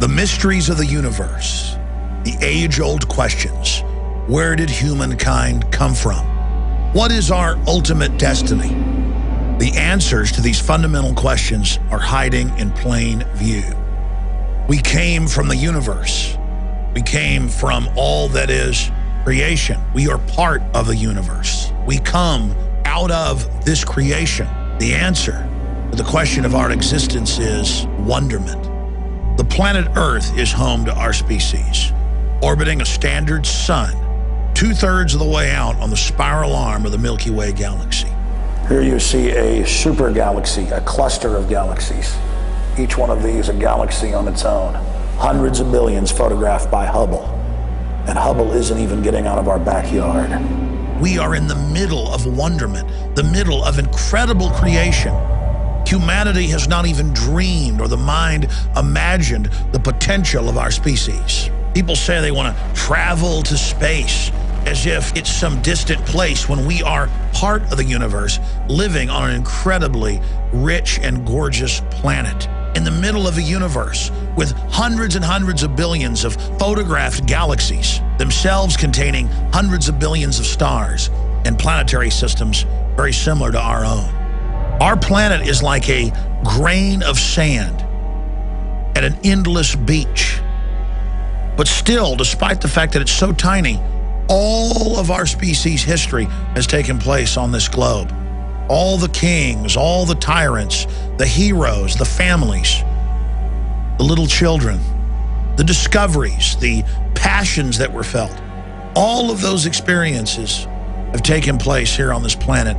The mysteries of the universe, the age-old questions. Where did humankind come from? What is our ultimate destiny? The answers to these fundamental questions are hiding in plain view. We came from the universe. We came from all that is creation. We are part of the universe. We come out of this creation. The answer to the question of our existence is wonderment. The planet Earth is home to our species, orbiting a standard sun, 2/3 of the way out on the spiral arm of the Milky Way galaxy. Here you see a super galaxy, a cluster of galaxies. Each one of these a galaxy on its own. Hundreds of billions photographed by Hubble. And Hubble isn't even getting out of our backyard. We are in the middle of wonderment, the middle of incredible creation. Humanity has not even dreamed or the mind imagined the potential of our species. People say they want to travel to space as if it's some distant place when we are part of the universe, living on an incredibly rich and gorgeous planet. In the middle of a universe with hundreds and hundreds of billions of photographed galaxies, themselves containing hundreds of billions of stars and planetary systems very similar to our own. Our planet is like a grain of sand at an endless beach. But still, despite the fact that it's so tiny, all of our species' history has taken place on this globe. All the kings, all the tyrants, the heroes, the families, the little children, the discoveries, the passions that were felt. All of those experiences have taken place here on this planet.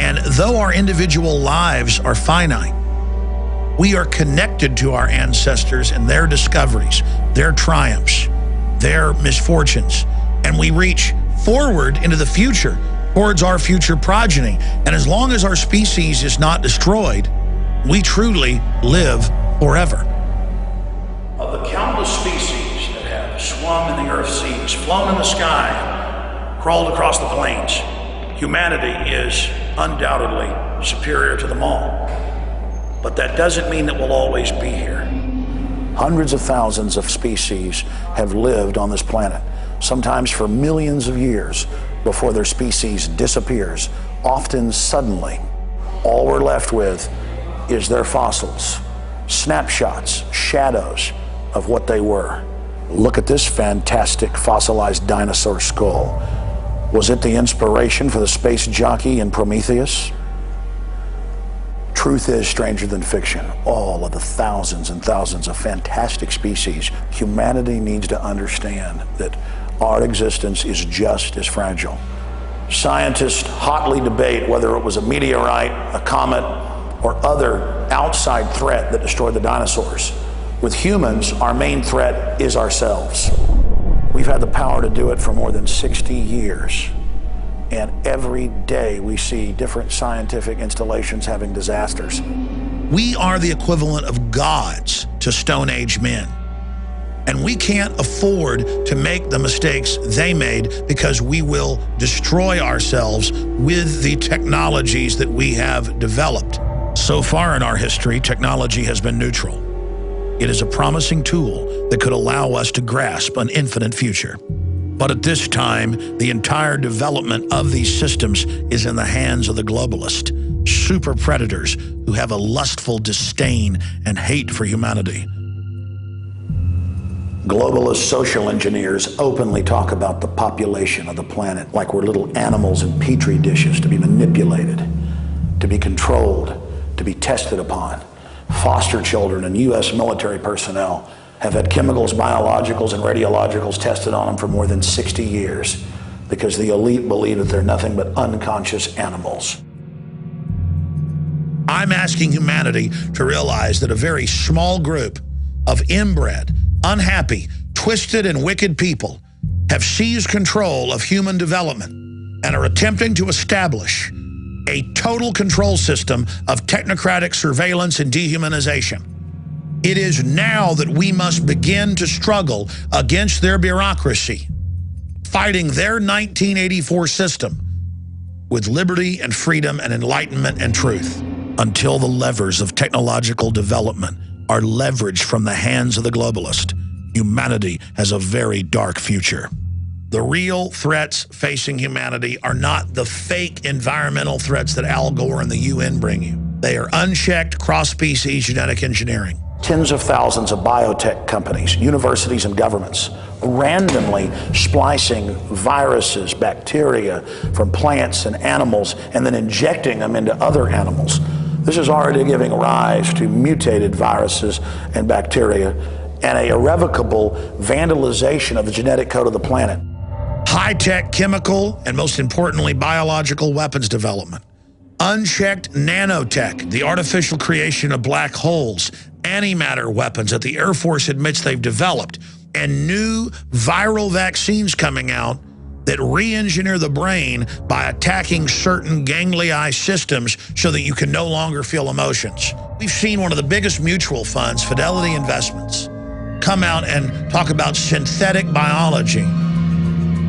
And though our individual lives are finite, we are connected to our ancestors and their discoveries, their triumphs, their misfortunes. And we reach forward into the future towards our future progeny. And as long as our species is not destroyed, we truly live forever. Of the countless species that have swum in the Earth's seas, flown in the sky, crawled across the plains, humanity is undoubtedly superior to them all. But that doesn't mean that we'll always be here. Hundreds of thousands of species have lived on this planet, sometimes for millions of years before their species disappears, often suddenly. All we're left with is their fossils, snapshots, shadows of what they were. Look at this fantastic fossilized dinosaur skull. Was it the inspiration for the space jockey in Prometheus? Truth is stranger than fiction. All of the thousands and thousands of fantastic species, humanity needs to understand that our existence is just as fragile. Scientists hotly debate whether it was a meteorite, a comet, or other outside threat that destroyed the dinosaurs. With humans, our main threat is ourselves. We've had the power to do it for more than 60 years. And every day we see different scientific installations having disasters. We are the equivalent of gods to Stone Age men. And we can't afford to make the mistakes they made because we will destroy ourselves with the technologies that we have developed. So far in our history, technology has been neutral. It is a promising tool that could allow us to grasp an infinite future. But at this time, the entire development of these systems is in the hands of the globalist, super predators who have a lustful disdain and hate for humanity. Globalist social engineers openly talk about the population of the planet like we're little animals in petri dishes to be manipulated, to be controlled, to be tested upon. Foster children and U.S. military personnel have had chemicals, biologicals, and radiologicals tested on them for more than 60 years because the elite believe that they're nothing but unconscious animals. I'm asking humanity to realize that a very small group of inbred, unhappy, twisted, and wicked people have seized control of human development and are attempting to establish a total control system of technocratic surveillance and dehumanization. It is now that we must begin to struggle against their bureaucracy, fighting their 1984 system with liberty and freedom and enlightenment and truth until the levers of technological development are leveraged from the hands of the globalist, humanity has a very dark future. The real threats facing humanity are not the fake environmental threats that Al Gore and the UN bring you. They are unchecked cross-species genetic engineering. Tens of thousands of biotech companies, universities, and governments randomly splicing viruses, bacteria from plants and animals, and then injecting them into other animals. This is already giving rise to mutated viruses and bacteria and a irrevocable vandalization of the genetic code of the planet. High-tech chemical and, most importantly, biological weapons development. Unchecked nanotech, the artificial creation of black holes, antimatter weapons that the Air Force admits they've developed, and new viral vaccines coming out that re-engineer the brain by attacking certain ganglion systems so that you can no longer feel emotions. We've seen one of the biggest mutual funds, Fidelity Investments, come out and talk about synthetic biology.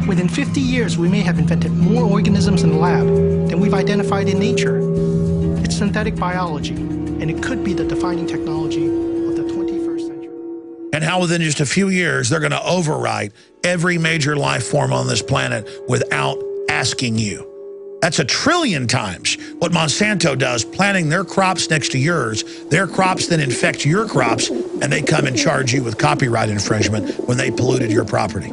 Within 50 years, we may have invented more organisms in the lab than we've identified in nature. It's synthetic biology, and it could be the defining technology of the 21st century. And how within just a few years, they're going to overwrite every major life form on this planet without asking you. That's 1 trillion times what Monsanto does, planting their crops next to yours. Their crops then infect your crops, and they come and charge you with copyright infringement when they polluted your property.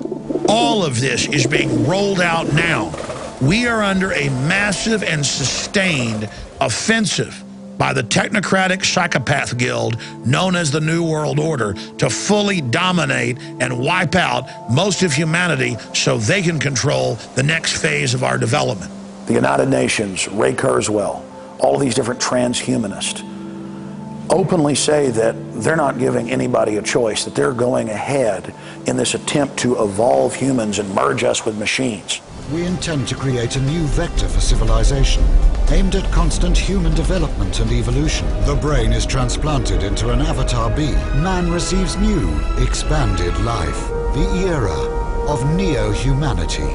All of this is being rolled out now. We are under a massive and sustained offensive by the technocratic psychopath guild known as the New World Order to fully dominate and wipe out most of humanity so they can control the next phase of our development. The United Nations, Ray Kurzweil, all these different transhumanists openly say that they're not giving anybody a choice, that they're going ahead in this attempt to evolve humans and merge us with machines. We intend to create a new vector for civilization, aimed at constant human development and evolution. The brain is transplanted into an avatar B. Man receives new, expanded life. The era of neo-humanity.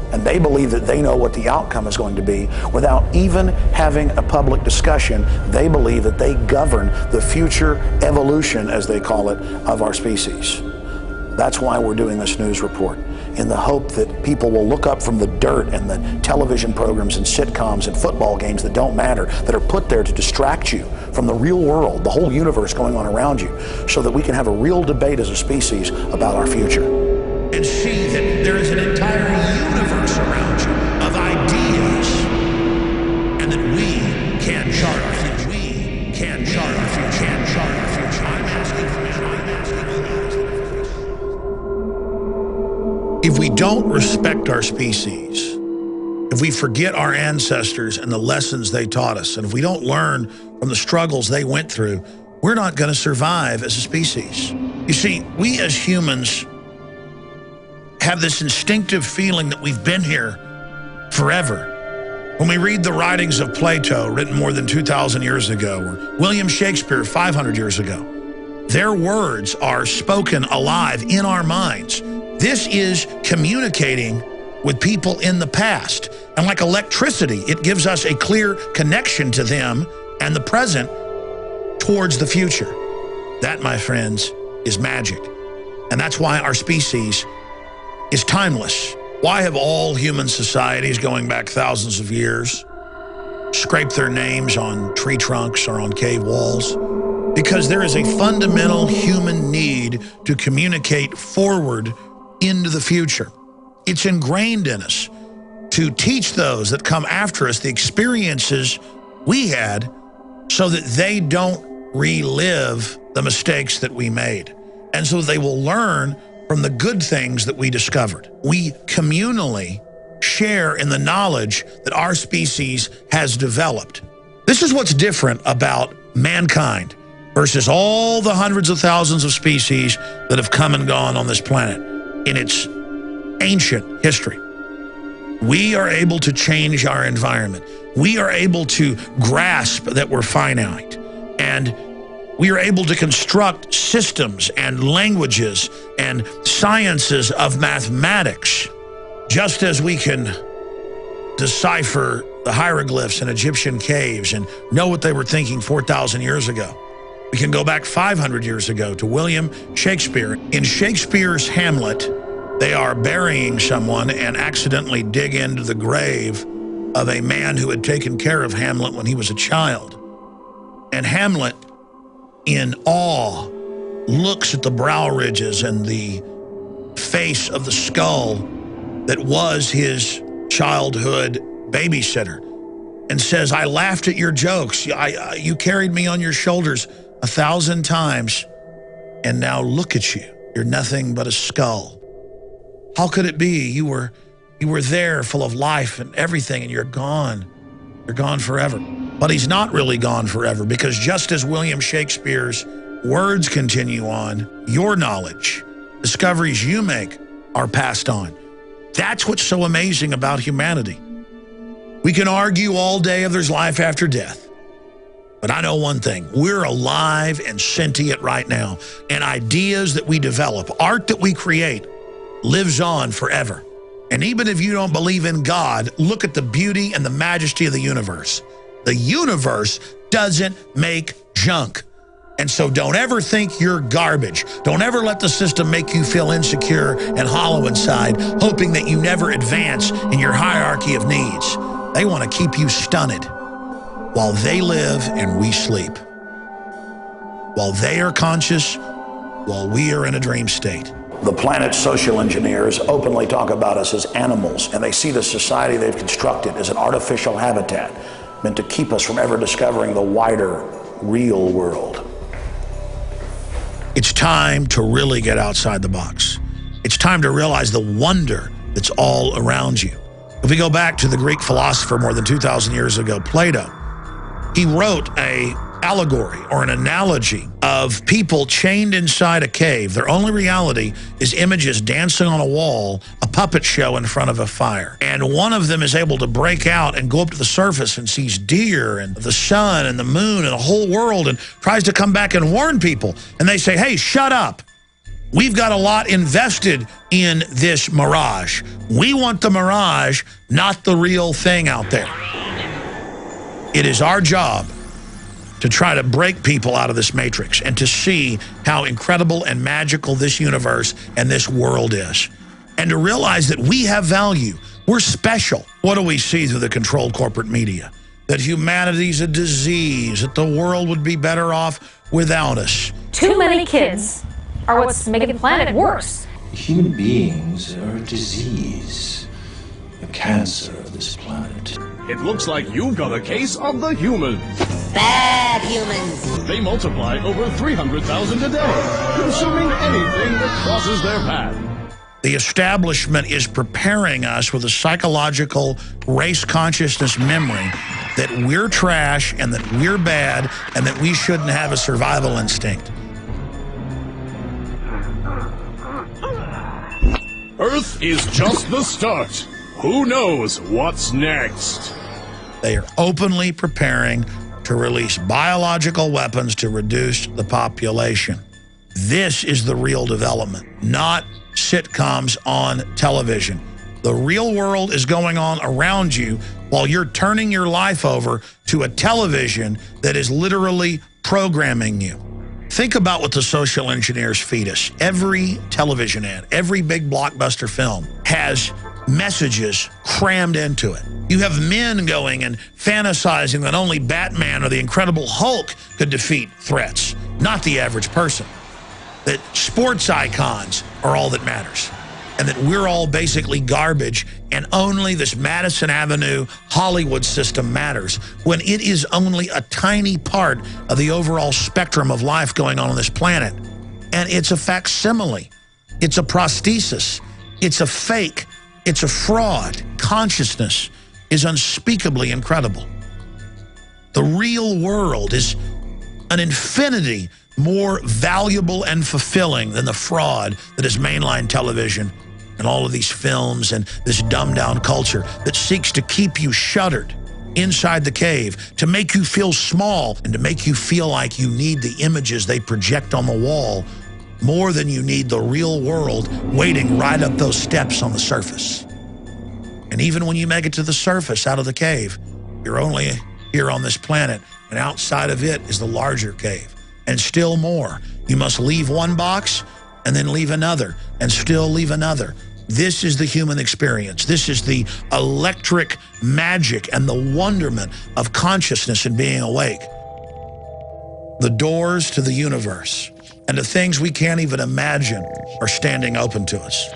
And they believe that they know what the outcome is going to be without even having a public discussion. They believe that they govern the future evolution, as they call it, of our species. That's why we're doing this news report, in the hope that people will look up from the dirt and the television programs and sitcoms and football games that don't matter, that are put there to distract you from the real world, the whole universe going on around you, so that we can have a real debate as a species about our future. And see that there is an entire universe around you of ideas, and that we can chart our future. We can chart our future. Can chart our future. I'm asking for you. If we don't respect our species, if we forget our ancestors and the lessons they taught us, and if we don't learn from the struggles they went through, we're not going to survive as a species. You see, we as humans have this instinctive feeling that we've been here forever. When we read the writings of Plato, written more than 2,000 years ago, or William Shakespeare 500 years ago, their words are spoken alive in our minds. This is communicating with people in the past. And like electricity, it gives us a clear connection to them and the present towards the future. That, my friends, is magic. And that's why our species is timeless. Why have all human societies going back thousands of years scraped their names on tree trunks or on cave walls? Because there is a fundamental human need to communicate forward into the future. It's ingrained in us to teach those that come after us the experiences we had so that they don't relive the mistakes that we made, and so they will learn from the good things that we discovered. We communally share in the knowledge that our species has developed. This is what's different about mankind versus all the hundreds of thousands of species that have come and gone on this planet in its ancient history. We are able to change our environment. We are able to grasp that we're finite, and we are able to construct systems and languages and sciences of mathematics, just as we can decipher the hieroglyphs in Egyptian caves and know what they were thinking 4,000 years ago. We can go back 500 years ago to William Shakespeare. In Shakespeare's Hamlet, they are burying someone and accidentally dig into the grave of a man who had taken care of Hamlet when he was a child. And Hamlet, in awe, looks at the brow ridges and the face of the skull that was his childhood babysitter and says, I laughed at your jokes. You carried me on your shoulders 1,000 times, and now look at you. You're nothing but a skull. How could it be? You were there full of life and everything, and you're gone. You're gone forever. But he's not really gone forever, because just as William Shakespeare's words continue on, your knowledge, discoveries you make are passed on. That's what's so amazing about humanity. We can argue all day if there's life after death. But I know one thing, we're alive and sentient right now. And ideas that we develop, art that we create, lives on forever. And even if you don't believe in God, look at the beauty and the majesty of the universe. The universe doesn't make junk. And so don't ever think you're garbage. Don't ever let the system make you feel insecure and hollow inside, hoping that you never advance in your hierarchy of needs. They want to keep you stunted while they live and we sleep. While they are conscious, while we are in a dream state. The planet's social engineers openly talk about us as animals, and they see the society they've constructed as an artificial habitat meant to keep us from ever discovering the wider, real world. It's time to really get outside the box. It's time to realize the wonder that's all around you. If we go back to the Greek philosopher more than 2,000 years ago, Plato, he wrote an allegory or an analogy of people chained inside a cave. Their only reality is images dancing on a wall, a puppet show in front of a fire. And one of them is able to break out and go up to the surface and sees deer and the sun and the moon and the whole world and tries to come back and warn people. And they say, hey, shut up. We've got a lot invested in this mirage. We want the mirage, not the real thing out there. It is our job to try to break people out of this matrix and to see how incredible and magical this universe and this world is. And to realize that we have value. We're special. What do we see through the controlled corporate media? That humanity's a disease, that the world would be better off without us. Too many kids are what's making the planet worse. Human beings are a disease, a cancer of this planet. It looks like you've got a case of the humans. Bad humans. They multiply over 300,000 a day, consuming anything that crosses their path. The establishment is preparing us with a psychological race consciousness memory that we're trash and that we're bad and that we shouldn't have a survival instinct. Earth is just the start. Who knows what's next? They are openly preparing to release biological weapons to reduce the population. This is the real development, not sitcoms on television. The real world is going on around you while you're turning your life over to a television that is literally programming you. Think about what the social engineers feed us. Every television ad, every big blockbuster film has messages crammed into it. You have men going and fantasizing that only Batman or the Incredible Hulk could defeat threats, not the average person. That sports icons are all that matters. And that we're all basically garbage and only this Madison Avenue Hollywood system matters, when it is only a tiny part of the overall spectrum of life going on this planet. And it's a facsimile. It's a prosthesis. It's a fake. It's a fraud. Consciousness is unspeakably incredible. The real world is an infinity more valuable and fulfilling than the fraud that is mainline television and all of these films and this dumbed-down culture that seeks to keep you shuttered inside the cave, to make you feel small and to make you feel like you need the images they project on the wall more than you need the real world waiting right up those steps on the surface. And even when you make it to the surface out of the cave, you're only here on this planet, and outside of it is the larger cave. and still more. You must leave one box and then leave another and still leave another. This is the human experience. This is the electric magic and the wonderment of consciousness and being awake. The doors to the universe and to things we can't even imagine are standing open to us.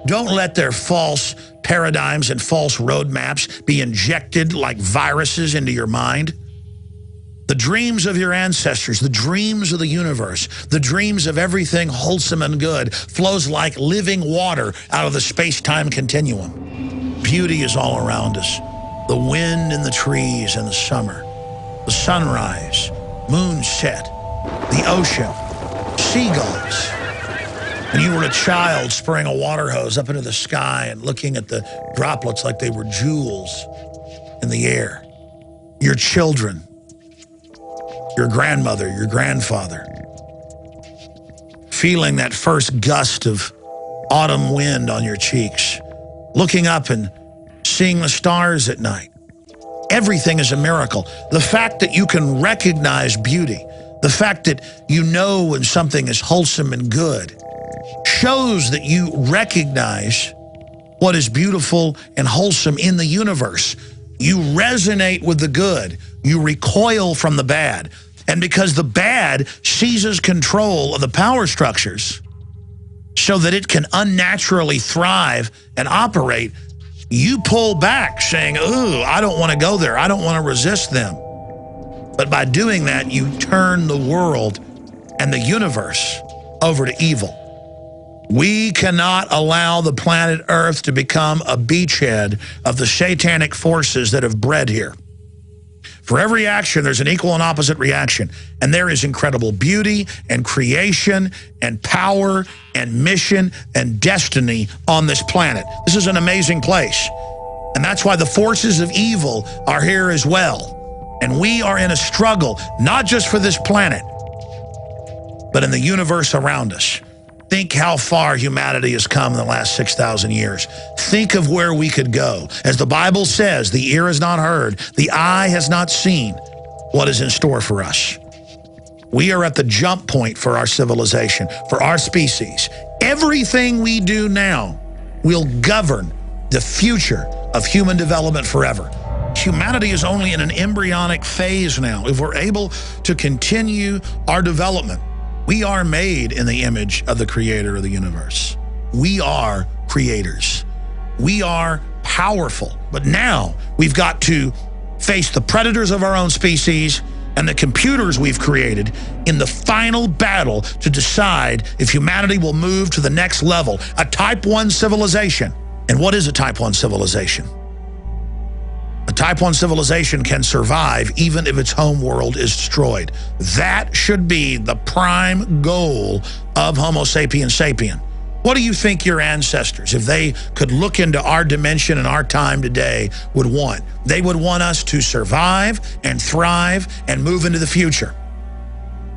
Don't let their false paradigms and false roadmaps be injected like viruses into your mind. The dreams of your ancestors, the dreams of the universe, the dreams of everything wholesome and good flows like living water out of the space-time continuum. Beauty is all around us. The wind in the trees in the summer, the sunrise, moonset, the ocean, seagulls. When you were a child spraying a water hose up into the sky and looking at the droplets like they were jewels in the air. Your children, your grandmother, your grandfather, feeling that first gust of autumn wind on your cheeks, looking up and seeing the stars at night. Everything is a miracle. The fact that you can recognize beauty, the fact that you know when something is wholesome and good, shows that you recognize what is beautiful and wholesome in the universe. You resonate with the good. You recoil from the bad. And because the bad seizes control of the power structures so that it can unnaturally thrive and operate, you pull back saying, ooh, I don't want to go there. I don't want to resist them. But by doing that, you turn the world and the universe over to evil. We cannot allow the planet Earth to become a beachhead of the satanic forces that have bred here. For every action, there's an equal and opposite reaction. And there is incredible beauty and creation and power and mission and destiny on this planet. This is an amazing place. And that's why the forces of evil are here as well. And we are in a struggle, not just for this planet, but in the universe around us. Think how far humanity has come in the last 6,000 years. Think of where we could go. As the Bible says, the ear has not heard, the eye has not seen what is in store for us. We are at the jump point for our civilization, for our species. Everything we do now will govern the future of human development forever. Humanity is only in an embryonic phase now. If we're able to continue our development, we are made in the image of the creator of the universe. We are creators. We are powerful. But now we've got to face the predators of our own species and the computers we've created in the final battle to decide if humanity will move to the next level, a Type 1 civilization. And what is a Type 1 civilization? A Type 1 civilization can survive even if its home world is destroyed. That should be the prime goal of Homo sapiens sapien. What do you think your ancestors, if they could look into our dimension and our time today, would want? They would want us to survive and thrive and move into the future.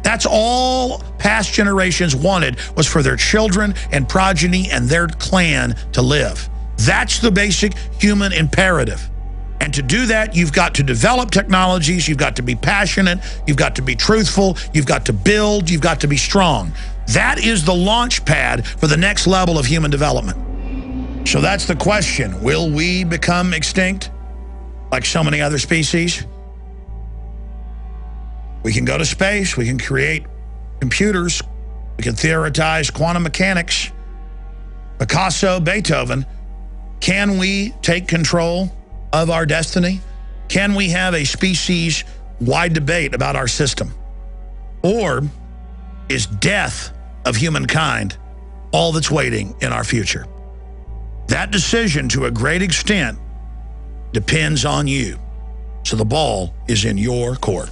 That's all past generations wanted, was for their children and progeny and their clan to live. That's the basic human imperative. And to do that, you've got to develop technologies, you've got to be passionate, you've got to be truthful, you've got to build, you've got to be strong. That is the launch pad for the next level of human development. So that's the question. Will we become extinct like so many other species? We can go to space, we can create computers, we can theorize quantum mechanics. Picasso, Beethoven, can we take control of our destiny? Can we have a species-wide debate about our system? Or is death of humankind all that's waiting in our future? That decision, to a great extent, depends on you. So the ball is in your court.